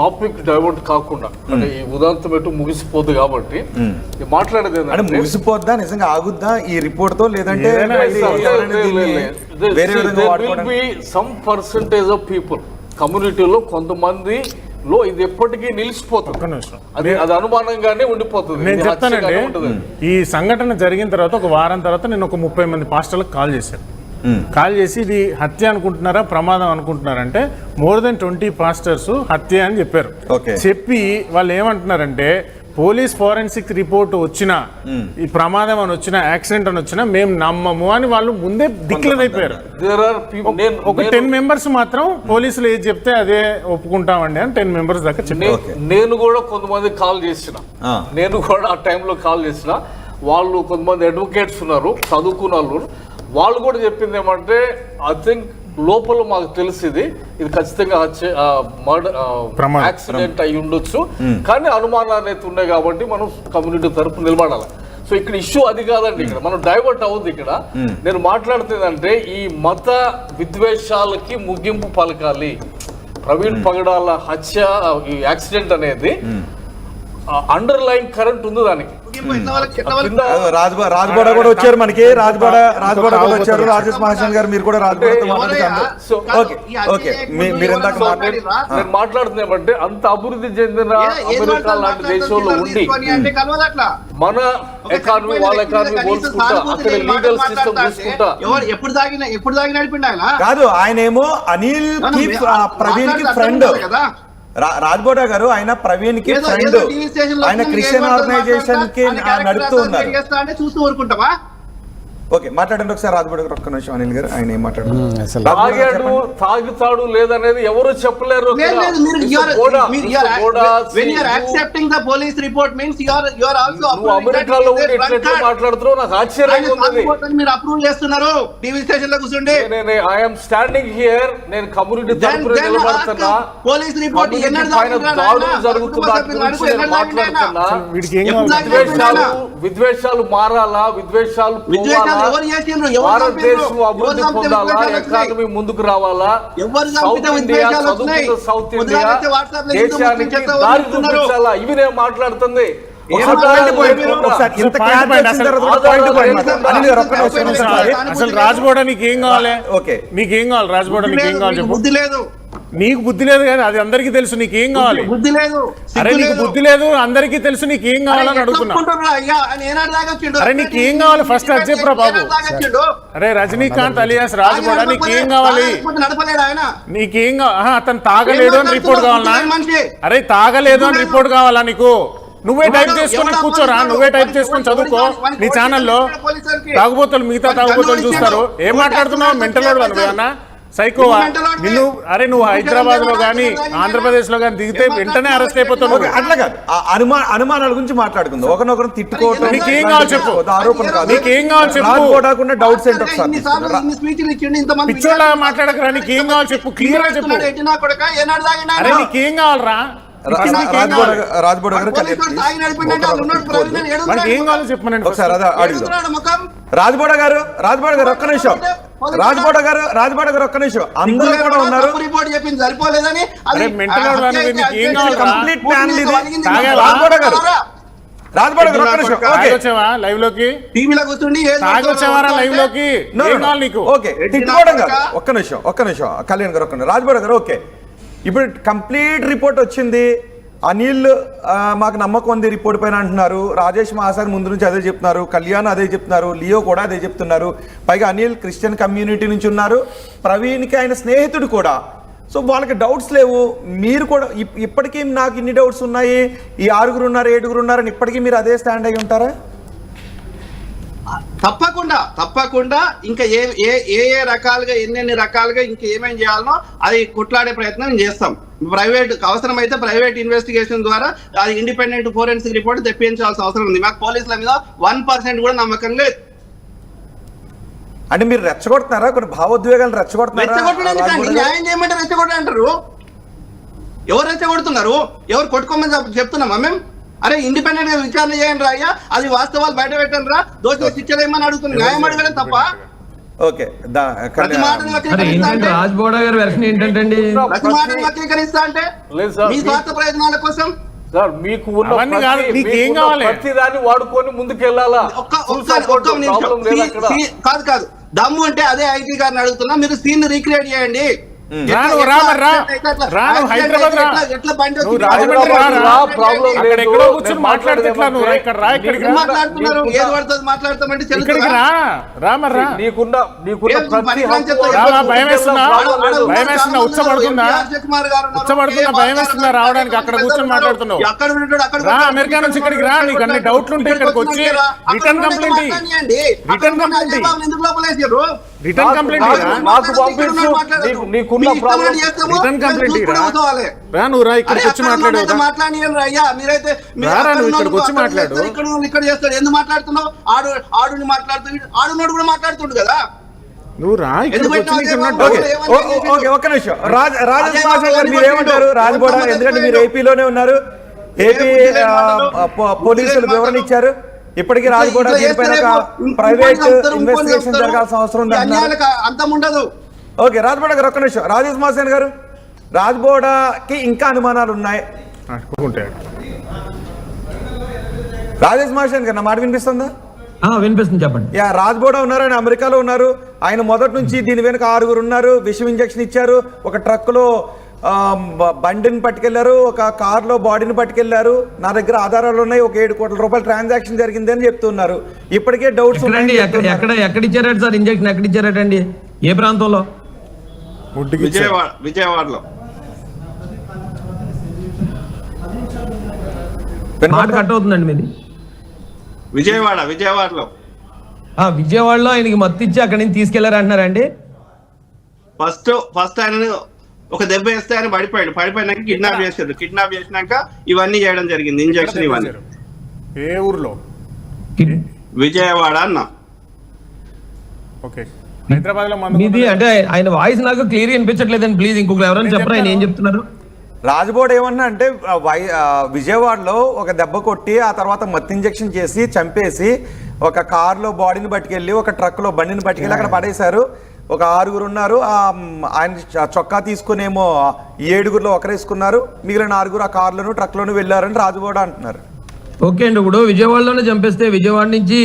Topic divert కాకుండా అంటే ఈ ఉదాంతం ఎటు ముగిసిపోద్దు కాబట్టి మాట్లాడేది ముగిసిపోద్దా నిజంగా ఆగుద్దా ఈ రిపోర్ట్ తో లేదంటే సమ్ పర్సంటేజ్ ఆఫ్ పీపుల్ కమ్యూనిటీలో కొంతమంది లో ఇది ఎప్పటికీ నిలిచిపోతుంది అది అనుమానంగానే ఉండిపోతుంది. నేను చెప్తానండి, ఈ సంఘటన జరిగిన తర్వాత ఒక వారం తర్వాత నేను ఒక 30 మంది పాస్టర్లకు కాల్ చేసి ఇది హత్య అనుకుంటున్నారా ప్రమాదం అనుకుంటున్నారంటే మోర్ దెన్ 20 పాస్టర్స్ హత్య అని చెప్పారు. చెప్పి వాళ్ళు ఏమంటున్నారంటే పోలీస్ ఫోరెన్సిక్ రిపోర్ట్ వచ్చినా ఈ ప్రమాదం అని వచ్చినా యాక్సిడెంట్ అని వచ్చినా మేము నమ్మము అని వాళ్ళు ముందే డిక్లేర్ అయిపోయారు. ఒక 10 మెంబర్స్ మాత్రం పోలీసులు ఏది చెప్తే అదే ఒప్పుకుంటామండి అని 10 మెంబర్స్ దాకా చెప్పారు. నేను కూడా కొంతమంది కాల్ చేసిన ఆ టైంలో కాల్ చేసిన వాళ్ళు కొంతమంది అడ్వకేట్స్ ఉన్నారు, చదువుకున్న వాళ్ళు కూడా చెప్పింది ఏమంటే ఐ థింక్ లోపల మాకు తెలిసింది ఇది ఖచ్చితంగా యాక్సిడెంట్ అయి ఉండొచ్చు, కానీ అనుమానాలు అయితే ఉన్నాయి కాబట్టి మనం కమ్యూనిటీ తరఫు నిలబడాలి. సో ఇక్కడ ఇష్యూ అది కాదండి, ఇక్కడ మనం డైవర్ట్ అవుద్ది. ఇక్కడ నేను మాట్లాడుతుందంటే ఈ మత విద్వేషాలకి ముగింపు పలకాలి. ప్రవీణ్ పగడాల హత్య ఈ యాక్సిడెంట్ అనేది అండర్ లైన్ కరెంట్ ఉంది దానికి. రాజ్బోడ కూడా వచ్చారు మనకి, రాజ్బోడ కూడా వచ్చారు. రాజేష్ మహాజన్ గారు మీరు కూడా రాజ్బోడతో మాట్లాడుతున్నామంటే అంత అభివృద్ధి చెందిన అమెరికా లాంటి దేశంలో ఉండి మన ఎకానమీ వాళ్ళ ఎకానమీ పోల్చుకుంటా అక్కడ లీగల్ సిస్టమ్ చూసుకుంటా ఎప్పుడు దాగి నడిపిండి ఆయన కాదు. ఆయన ఏమో అనిల్ కి ప్రవీణ్ కి ఫ్రెండ్ రాజ్బోడా గారు, ఆయన ప్రవీణ్ కి ఫ్రెండ్, ఆయన క్రిస్టియన్ ఆర్గనైజేషన్ కి నడుపుతూ ఉన్నారు. చూస్తూ ఊరుకుంటావా? ఓకే, మాట్లాడండి ఒకసారి రాజ్బోడా గారు. ఒక్క నిమిషం అనిల్ గారు, ఆయన ఏం మాట్లాడారు? తాగుతాడు లేదనేది ఎవరు చెప్పలేరు. అమెరికాలో మాట్లాడుతున్నావు, నాకు ఆశ్చర్యంగా ఉంది. మీరు అప్రూవ్ చేస్తున్నారు టీవీ స్టేషన్ లో కూర్చుండి. ఐఎమ్ స్టాండింగ్ హియర్, నేను కమ్యూనిటీ తరపున నిలబడుతున్నా. పోలీస్ రిపోర్ట్ మాట్లాడుతున్నా. విద్వేషాలు మారాలా, విద్వేషాలు భారతదేశం అభివృద్ధి పొందాలా, ఎకానమీ ముందుకు రావాలా, సౌత్ ఇండియా చదువుకున్న సౌత్ ఇండియా దేశానికి దారి చూపించాలా, ఇవి నేను మాట్లాడుతుంది. అసలు రాజ్బోడా నీకేం కావాలి? నీకేం కావాలి రాజ్బోడా? నీకేం కావాలి చెప్పు. బుద్ధి లేదు, నీకు బుద్ధి లేదు కానీ అది అందరికీ తెలుసు నీకేం కావాలి. బుద్ధి లేదు, అరే నీకు బుద్ధి లేదు, అందరికీ తెలుసు నీకేం కావాలని అడుగుతున్నా. అరే నీకేం కావాలి ఫస్ట్ అది చెప్పురా బాబు. అరే రజనీకాంత్ అలియాస్ రాజ్బోడా నీకేం కావాలి? నీకేం కావాలి? అతను తాగలేదు అని రిపోర్ట్ కావాలా? అరే తాగలేదు అని రిపోర్ట్ కావాలా నీకు? నువ్వే టైప్ చేసుకుని కూర్చోరా, నువ్వే టైప్ చేసుకొని చదువుకో నీ ఛానల్లో. తాగుబోతులు మిగతా తాగుబోతులు చూస్తారు. ఏం మాట్లాడుతున్నావు? మెంటల్ నువ్వేమన్నా సైకోవా? నిన్ను అరే నువ్వు హైదరాబాద్ లో గానీ ఆంధ్రప్రదేశ్ లో గానీ దిగితే వెంటనే అరెస్ట్ అయిపోతావు. అట్లా కాదు, అనుమానాల గురించి మాట్లాడుకుందాం, ఒకరినొకరు తిట్టుకోవటం. నీకేం కావాలి చెప్పు, ఆరోపణ కాదు. నీకేం కావాలి చెప్పు. డౌట్స్ ఏంటో పిచ్చోళ్ళ మాట్లాడకరా. నీకేం కావాలి చెప్పు, క్లియర్ గా చెప్పు. అరే నీకేం కావాలరా? రాజ్బోడా గారు ఏం కావాలో చెప్పమనండి ఒకసారి. అదే అడుగుదాం. రాజ్బోడా గారు ఒక్క నిమిషం. రాజ్బోడా గారు ఒక్క నిమిషం. అందరూ కూడా ఉన్నారు. కంప్లీట్ ప్లాన్ ఇది. రాజ్బోడా గారు ఒక్క నిమిషం. లైవ్ లోకి టీవీలో కూర్చుండి లైవ్ లోకి నీకు ఓకే తిట్టుకోవడం కాదు. ఒక్క నిమిషం కళ్యాణ్ గారు, ఒక్క రాజ్బోడా గారు. ఓకే, ఇప్పుడు కంప్లీట్ రిపోర్ట్ వచ్చింది. అనిల్ మాకు నమ్మకం ఉంది రిపోర్ట్ పైన అంటున్నారు. రాజేష్ మహాసాద్ ముందు నుంచి అదే చెప్తున్నారు, కళ్యాణ్ అదే చెప్తున్నారు, లియో కూడా అదే చెప్తున్నారు. పైగా అనిల్ క్రిస్టియన్ కమ్యూనిటీ నుంచి ఉన్నారు, ప్రవీణ్కి ఆయన స్నేహితుడు కూడా. సో వాళ్ళకి డౌట్స్ లేవు. మీరు కూడా ఇప్పటికీ నాకు ఇన్ని డౌట్స్ ఉన్నాయి, ఈ 6 ఉన్నారు 7 ఉన్నారని ఇప్పటికీ మీరు అదే స్టాండ్ అయి ఉంటారా? తప్పకుండా ఇంకా ఏ రకాలుగా ఎన్ని రకాలుగా ఇంకా ఏమేం చేయాలనో అది కొట్లాడే ప్రయత్నం చేస్తాం. ప్రైవేట్ అవసరమైతే ప్రైవేట్ ఇన్వెస్టిగేషన్ ద్వారా అది ఇండిపెండెంట్ ఫోరెన్సిక్ రిపోర్ట్ తెప్పించాల్సిన అవసరం ఉంది. మాకు పోలీసుల మీద 1% కూడా నమ్మకం లేదు. అంటే మీరు రెచ్చగొడుతున్నారా? కొన్ని భావోద్వేగాలు రెచ్చగొడుతున్నారా? న్యాయం చేయమంటే రెచ్చగొట్ట అంటారు. ఎవరు రెచ్చగొడుతున్నారు? ఎవరు కొట్టుకోమని చెప్తున్నామా మేము? అరే ఇండిపెండెంట్ గా విచారణ చేయండి రా అయ్యా, అది వాస్తవాలు బయట పెట్టండి రా, దోషులు శిక్షలేమని అడుగుతున్నారు. న్యాయం అడగడం తప్ప ఓకే ప్రతి మాటను మరి వక్రీకరిస్తా ఏంటంటే అంటే రాజ్ బోడా గారి వెర్షన్ ఏంటంటే ప్రతి మాటను వక్రీకరిస్తా అంటే లేదు సార్, మీ స్వార్థ ప్రయోజనాల కోసం సార్ మీకు ఉన్న అవన్నీ కాదు, నీకు ఏం మీకున్న కావాలి? ప్రతి దాన్ని వాడుకొని ముందుకెళ్ళాలా ఒక్క నిమిషం. కాదు దమ్ము అంటే అదే ఐటీ గారిని అడుగుతున్నా, మీరు సీన్ రీక్రియేట్ చేయండి. హైదరాబాద్ రా, ఎట్లా బండి నువ్వు వచ్చింది? రాజమండ్రి రా, ప్రాబ్లం అక్కడ లేదు. ఎక్కడో కూర్చొని మాట్లాడితే ఎట్లా నువ్వు రా, ఇక్కడ రా, ఇక్కడికి రా, మాట్లాడుతున్నారు ఏది పడుతుంది మాట్లాడతామంటే ఇక్కడికి రా, రా మరి రా. నీకున్న ఏం ప్రతి పని హక్కు చెప్తావు? రావా, భయం వేస్తుందా? ప్రాబ్లం లేదు. భయం వేస్తుందా? ఉచ్చబడుతుందా? ఉచ్చబడుతుందా? భయం వేస్తుందా రావడానికి? అక్కడ కూర్చొని మాట్లాడుతున్నావు. రా, అమెరికా నుంచి ఇక్కడికి రా, నీకు అన్ని డౌట్లు ఉంటే ఇక్కడికి వచ్చి రిటర్న్ కంప్లైంట్ రిటర్న్ కంప్లైంట్ మాకు పంపించు, నీకున్న ప్రాబ్లం రిటర్న్ కంప్లైంట్ రా, నువ్వు రా, ఇక్కడికి వచ్చి మాట్లాడేదా? మాట్లాడియండి అయ్యా, మీరైతే రారా, నువ్వు ఇక్కడికి వచ్చి మాట్లాడు. ఇక్కడ చేస్తాడు, ఎందుకు మాట్లాడుతున్నావు? ఆడుని మాట్లాడుతుంది, ఆడున్నాడు కూడా మాట్లాడుతుండు కదా. నువ్వు రా, ఇక్కడికి వచ్చి నీకు ఉన్న ఓకే ఓకే ఒక్క నిమిషం రాజేష్ మహాశయ గారు మీరు ఏమంటారు? రాజ్బోడా, ఎందుకంటే మీరు ఏపీలోనే ఉన్నారు, ఏపీ పోలీసులు వివరణ ఇచ్చారు, ఇప్పటికీ రాజ్బోడా దీనిపైన ఒక ప్రైవేట్ ఇన్వెస్టిగేషన్ జరగాల్సిన అవసరం ఉంది అంటున్నారు. అంతం ఉండదు. ఓకే రాజ్బోడా గారు ఒక్క నిమిషం. రాజేష్ మహాసేన్ గారు, రాజ్బోడాకి ఇంకా అనుమానాలు ఉన్నాయి. ఉంటాడు. రాజేష్ మహాసేన్ గారు నా మాట వినిపిస్తుందా? వినిపిస్తుంది, చెప్పండి. యా, రాజ్బోడా ఉన్నారు, ఆయన అమెరికాలో ఉన్నారు. ఆయన మొదటి నుంచి దీని వెనుక 6 ఉన్నారు. విషం ఇంజెక్షన్ ఇచ్చారు, ఒక ట్రక్లో బండిని పట్టుకెళ్లారు, ఒక కార్లో బాడీని పట్టుకెళ్లారు. నా దగ్గర ఆధారాలు ఉన్నాయి, ఒక 7 కోట్ల రూపాయల ట్రాన్సాక్షన్ జరిగింది అని చెప్తున్నారు. ఇప్పటికే డౌట్స్ ఎక్కడ ఇచ్చారట సార్ ఇంజక్షన్? ఎక్కడ ఇచ్చారటండి? ఏ ప్రాంతంలో? విజయవాడలో. మాట కట్ అవుతుందండి మీది. విజయవాడలో విజయవాడలో ఆయనకి మత్తు ఇచ్చి అక్కడి నుంచి తీసుకెళ్లారు అంటున్నారండి. ఫస్ట్ ఆయన ఒక దెబ్బ వేస్తే ఆయన పడిపోయినాక కిడ్నాప్ చేశారు. కిడ్నాప్ చేసినాక ఇవన్నీ చేయడం జరిగింది, ఇంజక్షన్ ఇవన్నీ. ఏ ఊర్లో? విజయవాడ అన్న. ఓకే, హైదరాబాద్ లో మీది అంటే ఆయన వాయిస్ నాకు క్లియర్ అనిపించట్లేదండి. ప్లీజ్ ఇంకొక ఎవరైనా చెప్పరా, ఆయన ఏం చెప్తున్నారు? రాజ్బోర్డ్ ఏమన్నా అంటే విజయవాడలో ఒక దెబ్బ కొట్టి ఆ తర్వాత మత్తు ఇంజెక్షన్ చేసి చంపేసి ఒక కార్లో బాడీని పట్టుకెళ్ళి ఒక ట్రక్లో బండిని పట్టుకెళ్ళి అక్కడ పడేశారు. ఒక 6 ఉన్నారు. ఆయన చొక్కా తీసుకునేమో 7గురిలో ఒకరేసుకున్నారు, మిగిలిన 6 ఆ కార్లోను ట్రక్లోను వెళ్ళారని రాజ్బోర్డ్ అంటున్నారు. ఓకే అండి, ఇప్పుడు విజయవాడలోనే చంపేస్తే విజయవాడ నుంచి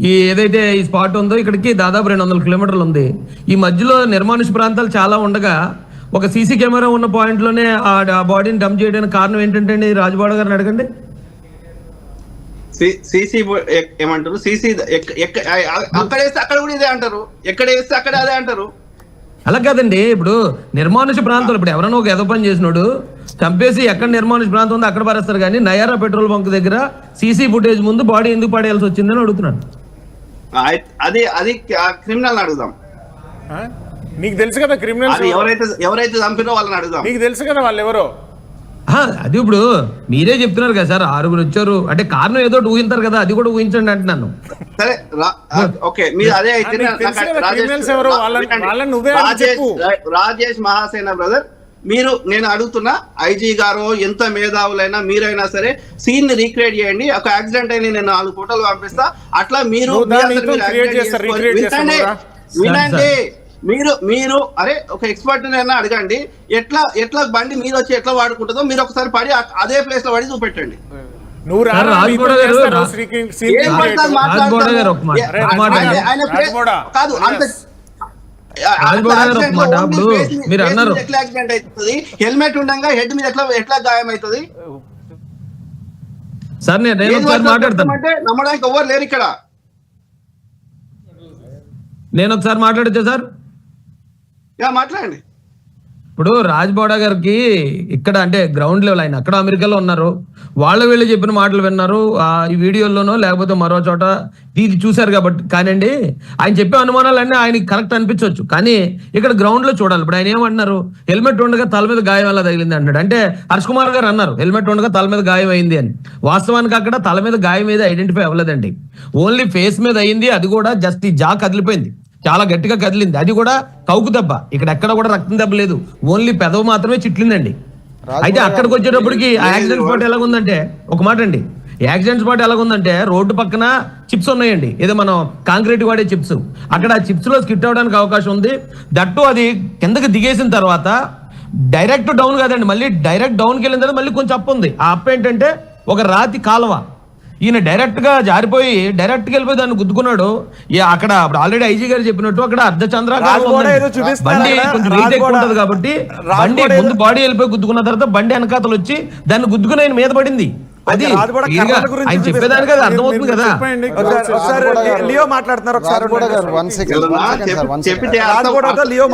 ఈ ఏదైతే ఈ స్పాట్ ఉందో ఇక్కడికి దాదాపు 200 కిలోమీటర్లు ఉంది. ఈ మధ్యలో నిర్మానుష ప్రాంతాలు చాలా ఉండగా ఒక సీసీ కెమెరా ఉన్న పాయింట్ లోనే ఆ బాడీని డంప్ చేయడానికి కారణం ఏంటంటే రాజ్బోడా గారిని అడగండి. సీసీ ఏమంటారు? సీసీ అక్కడ వేస్తే అక్కడ కూడా ఇదే అంటారు, ఎక్కడ వేస్తే అక్కడ అదే అంటారు. అలా కాదండి, ఇప్పుడు నిర్మానుష ప్రాంతాలు ఇప్పుడు ఎవరైనా ఒక ఎదో పని చేసినాడు చంపేసి ఎక్కడ నిర్మానుష ప్రాంతం ఉందో అక్కడ పరేస్తారు, కానీ నయారా పెట్రోల్ బంక్ దగ్గర సీసీ ఫుటేజ్ ముందు బాడీ ఎందుకు పడేయాల్సి వచ్చిందని అడుగుతున్నాను. అది క్రిమినల్ అడుగుదాం. నీకు తెలుసు కదా క్రిమినల్స్ ఎవరైతే చంపినో వాళ్ళని అడుగుదాం. నీకు తెలుసు కదా వాళ్ళు ఎవరో. అది ఇప్పుడు మీరే చెప్తున్నారు కదా సార్, 6 వచ్చారు అంటే కారణం ఏదో ఊహించారు కదా, అది కూడా ఊహించండి అంటున్నాను. సరే ఓకే, మీరు అదే అయితే రాజేష్ మహాసేన బ్రదర్, నేను అడుగుతున్నా, ఐజీ గారు ఎంత మేధావులైనా మీరైనా సరే సీన్ ని రీక్రియేట్ చేయండి. ఒక యాక్సిడెంట్ అయిన నేను 4 ఫోటోలు పంపిస్తా, అట్లా మీరు వినండి. మీరు అరే ఒక ఎక్స్పర్ట్ అయినా అడగండి, ఎట్లా బండి మీరు వచ్చి ఎట్లా వాడుకుంటుందో మీరు ఒకసారి పడి అదే ప్లేస్ లో పడి చూపెట్టండి. కాదు మీరు అన్నారు ఎట్లా యాక్సిడెంట్ అవుతుంది, హెల్మెట్ ఉండగా హెడ్ మీద ఎట్లా గాయం అవుతుంది సార్? నేను మాట్లాడతాను అంటే నమ్మడానికి ఎవరు లేరు ఇక్కడ. నేను ఒకసారి మాట్లాడచ్చా సార్? మాట్లాడండి. ఇప్పుడు రాజ్బోడా గారికి ఇక్కడ అంటే గ్రౌండ్ లెవెల్, ఆయన అక్కడ అమెరికాలో ఉన్నారు, వాళ్ళు వీళ్ళు చెప్పిన మాటలు విన్నారు ఈ వీడియోలోనో లేకపోతే మరో చోట ఇది చూశారు కాబట్టి. కానండి ఆయన చెప్పే అనుమానాలన్నీ ఆయనకి కరెక్ట్ అనిపించవచ్చు, కానీ ఇక్కడ గ్రౌండ్ లో చూడాలి. ఇప్పుడు ఆయన ఏమంటున్నారు, హెల్మెట్ ఉండగా తల మీద గాయం ఎలా తగిలింది అంటాడు. అంటే హర్ష్ కుమార్ గారు అన్నారు హెల్మెట్ ఉండగా తల మీద గాయం అయింది అని. వాస్తవానికి అక్కడ తల మీద గాయం ఏది ఐడెంటిఫై అవ్వలేదండి, ఓన్లీ ఫేస్ మీద అయింది. అది కూడా జస్ట్ ఈ జా కదిలిపోయింది, చాలా గట్టిగా కదిలింది, అది కూడా కౌకు దెబ్బ. ఇక్కడ ఎక్కడ కూడా రక్తం దెబ్బ లేదు, ఓన్లీ పెదవు మాత్రమే చిట్లిందండి. అయితే అక్కడికి వచ్చేటప్పటికి ఆ యాక్సిడెంట్ స్పాట్ ఎలాగుందంటే, ఒక మాట అండి, యాక్సిడెంట్ స్పాట్ ఎలాగుందంటే రోడ్డు పక్కన చిప్స్ ఉన్నాయండి, ఏదో మనం కాంక్రీట్ వాడే చిప్స్, అక్కడ ఆ చిప్స్ లో స్కిట్ అవడానికి అవకాశం ఉంది. దట్టు అది కిందకి దిగేసిన తర్వాత డైరెక్ట్ డౌన్ కాదండి, మళ్ళీ డైరెక్ట్ డౌన్కి వెళ్ళిన తర్వాత మళ్ళీ కొంచెం అప్ ఉంది. ఆ అప్ ఏంటంటే ఒక రాతి కాలువ. ఈయన డైరెక్ట్ గా జారిపోయి డైరెక్ట్ గా వెళ్ళిపోయి దాన్ని గుద్దుకున్నాడు. అక్కడ ఆల్రెడీ ఐజీ గారు చెప్పినట్టు అక్కడ అర్ధ చంద్రాకారం బండి కొంచెం వెయిట్ ఎక్కువ ఉంటది కాబట్టి బండి ముందు బాడీ వెళ్ళిపోయి గుద్దుకున్న తర్వాత బండి వెనకాతలు వచ్చి దాన్ని గుద్దుకుని ఆయన మీద పడింది. అది ఆయన చెప్పేదానికి అది అర్థమవుతుంది కదా. లియో మాట్లాడుతున్నారు ఒకసారి. చెప్పితే లియో